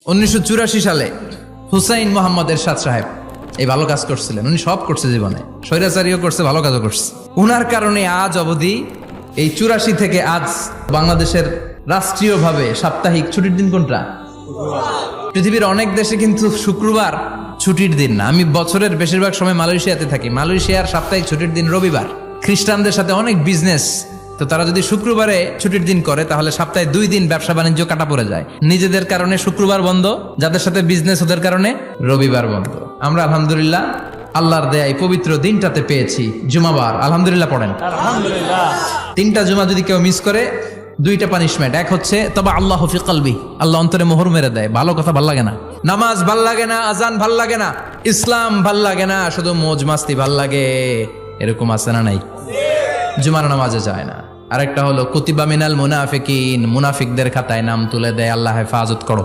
1984 সালে হুসাইন মোহাম্মদ এরশাদ সাহেব এই ভালো কাজ করছিলেন। উনি সব করছে জীবনে, স্বৈরাচারীও করছে, ভালো কাজও করছে। উনার কারণে আজ অবধি এই 84 থেকে আজ বাংলাদেশের রাষ্ট্রীয়ভাবে সাপ্তাহিক ছুটির দিন কোনটা? পৃথিবীর অনেক দেশে কিন্তু শুক্রবার ছুটির দিন না। আমি বছরের বেশিরভাগ সময় মালয়েশিয়াতে থাকি। মালয়েশিয়ার সাপ্তাহিক ছুটির দিন রবিবার। খ্রিস্টানদের সাথে অনেক বিজনেস, তো তারা যদি শুক্রবারে ছুটির দিন করে তাহলে সপ্তাহে 2 দিন ব্যবসা বাণিজ্য কাটা পড়ে যায়। নিজেদের কারণে শুক্রবার বন্ধ, যাদের সাথে বিজনেস ওদের কারণে রবিবার বন্ধ। আমরা আলহামদুলিল্লাহ আল্লাহর দেয়া এই পবিত্র দিনটাতে পেয়েছি জুমাবার। আলহামদুলিল্লাহ পড়েন আলহামদুলিল্লাহ। 3টা জুমা যদি কেউ মিস করে 2টা পানিশমেন্ট। এক হচ্ছে তবে আল্লাহ ফি কলবি, আল্লাহ অন্তরে মোহর মেরে দেয়। ভালো কথা ভাল লাগে না, নামাজ ভাল লাগে না, আজান ভাল লাগে না, ইসলাম ভাল লাগে না, শুধু মৌজ মাস্তি ভাল লাগে। এরকম আছে না নাই? জুমার নামাজে যায় না। আরেকটা হলো কুতিবা মিনাল মুনাফিকিন, মুনাফিকদের খাতায় নাম তুলে দেয়। আল্লাহ হেফাজত করো।